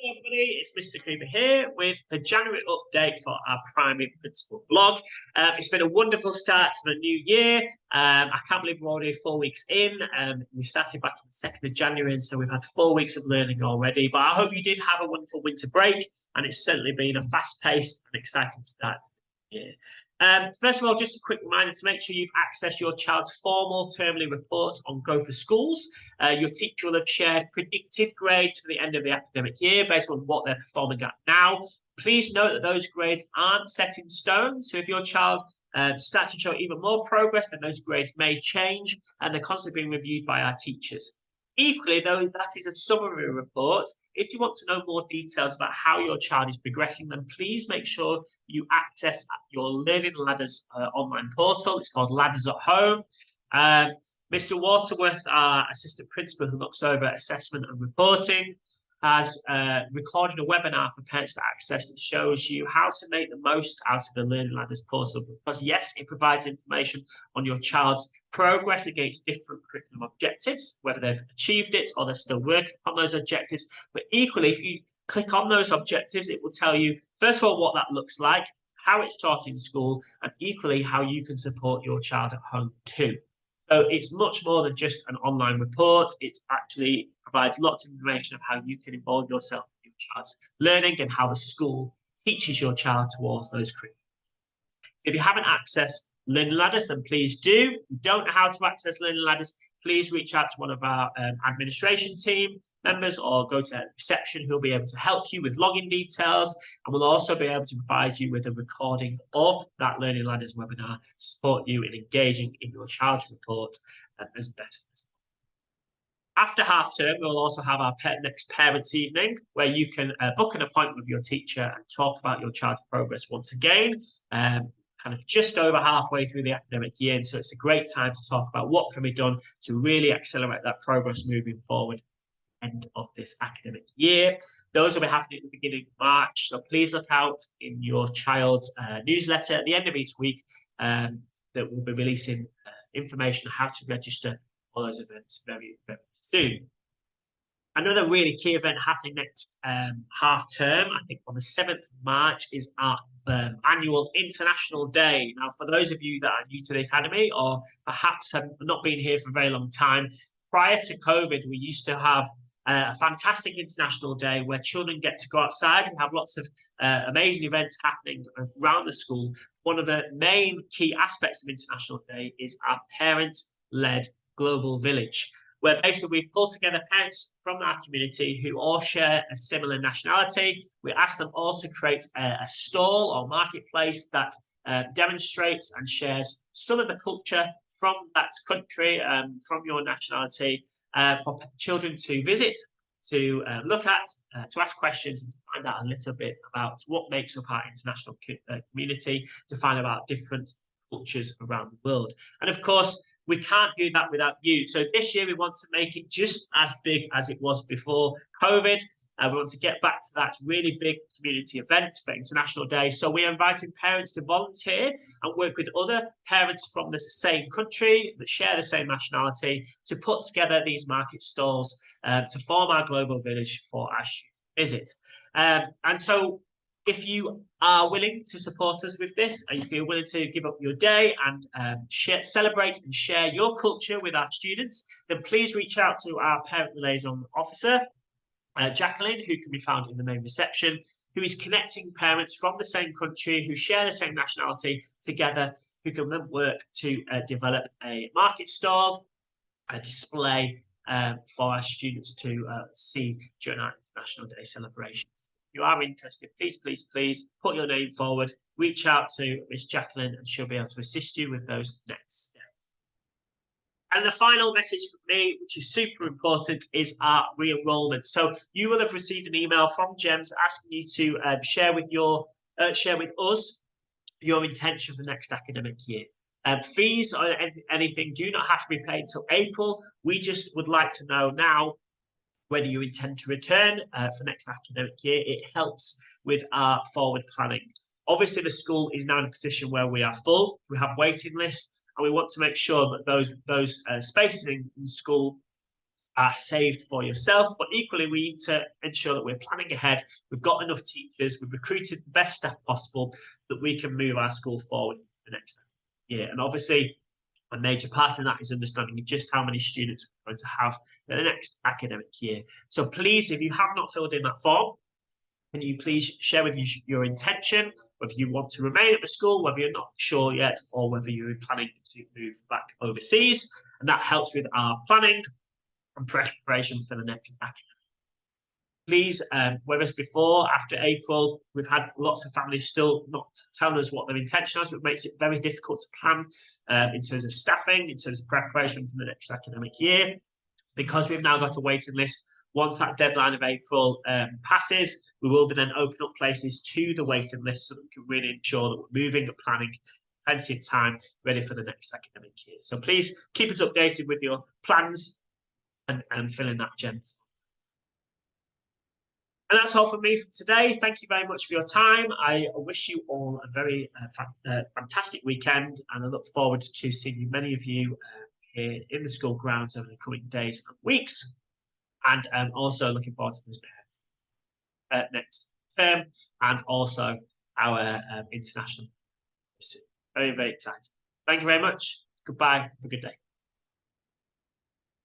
Everybody, it's Mr. Cooper here with the January update for our primary principal blog. It's been a wonderful start to the new year. I can't believe we're already 4 weeks in. We started back on the 2nd of January, and so we've had 4 weeks of learning already. But I hope you did have a wonderful winter break, and it's certainly been a fast-paced and exciting start to the year. First of all, just a quick reminder to make sure you've accessed your child's formal termly report on Go for Schools. Your teacher will have shared predicted grades for the end of the academic year based on what they're performing at now. Please note that those grades aren't set in stone. So if your child starts to show even more progress, then those grades may change, and they're constantly being reviewed by our teachers. Equally, though, that is a summary report. If you want to know more details about how your child is progressing, then please make sure you access your Learning Ladders online portal. It's called Ladders at Home. Mr. Waterworth, our assistant principal who looks over assessment and reporting, has recorded a webinar for parents to access that shows you how to make the most out of the Learning Ladders portal, because yes, it provides information on your child's progress against different curriculum objectives, whether they've achieved it or they're still working on those objectives. But equally, if you click on those objectives, it will tell you, first of all, what that looks like, how it's taught in school, and equally how you can support your child at home too. So it's much more than just an online report. It actually provides lots of information of how you can involve yourself in your child's learning and how the school teaches your child towards those curriculum. So if you haven't accessed Learning Ladders, then please do. If you don't know how to access Learning Ladders, please reach out to one of our administration team members or go to reception, who'll be able to help you with login details, and we'll also be able to provide you with a recording of that Learning Ladders webinar to support you in engaging in your child's report as best as possible. After half term, we'll also have our next parents' evening, where you can book an appointment with your teacher and talk about your child's progress once again. Kind of just over halfway through the academic year, and so it's a great time to talk about what can be done to really accelerate that progress moving forward. End of this academic year. Those will be happening at the beginning of March, so please look out in your child's newsletter at the end of each week that will be releasing information on how to register for those events very, very soon. Another really key event happening next half term, I think on the 7th of March, is our annual International Day. Now, for those of you that are new to the Academy or perhaps have not been here for a very long time, prior to COVID, we used to have a fantastic International Day where children get to go outside and have lots of amazing events happening around the school. One of the main key aspects of International Day is our parent-led global village, where basically we pull together parents from our community who all share a similar nationality. We ask them all to create a stall or marketplace that demonstrates and shares some of the culture from that country, from your nationality, for children to visit, to look at, to ask questions, and to find out a little bit about what makes up our international community, to find out different cultures around the world. And of course, we can't do that without you. So this year we want to make it just as big as it was before COVID. We want to get back to that really big community event for International Day. So we're inviting parents to volunteer and work with other parents from the same country that share the same nationality to put together these market stalls to form our global village for our visit. And so if you are willing to support us with this, and if you're willing to give up your day and celebrate and share your culture with our students, then please reach out to our parent liaison officer, Jacqueline, who can be found in the main reception, who is connecting parents from the same country who share the same nationality together, who can then work to develop a market stall, a display for our students to see during our International Day celebration. If you are interested, please, please, please put your name forward, reach out to Miss Jacqueline, and she'll be able to assist you with those next steps. And the final message from me, which is super important, is our re-enrollment. So you will have received an email from GEMS asking you to share with us your intention for the next academic year. Fees or anything do not have to be paid until April. We just would like to know now whether you intend to return for next academic year. It helps with our forward planning. Obviously, the school is now in a position where we are full. We have waiting lists, and we want to make sure that those spaces in the school are saved for yourself, but equally we need to ensure that we're planning ahead. We've got enough teachers, we've recruited the best staff possible that we can move our school forward into the next year. And obviously, a major part of that is understanding just how many students we're going to have in the next academic year. So please, if you have not filled in that form, can you please share with us your intention, whether you want to remain at the school, whether you're not sure yet, or whether you're planning to move back overseas. And that helps with our planning and preparation for the next academic. Please, whether it's before, after April, we've had lots of families still not telling us what their intention is, which makes it very difficult to plan in terms of staffing, in terms of preparation for the next academic year. Because we've now got a waiting list, once that deadline of April passes, we will then open up places to the waiting list so that we can really ensure that we're moving and planning plenty of time ready for the next academic year. So please keep us updated with your plans and fill in that agenda. And that's all from me for today. Thank you very much for your time. I wish you all a very fantastic weekend, and I look forward to seeing many of you here in the school grounds over the coming days and weeks. And also looking forward to those parents next term, and also our international. Very, very exciting. Thank you very much. Goodbye. Have a good day.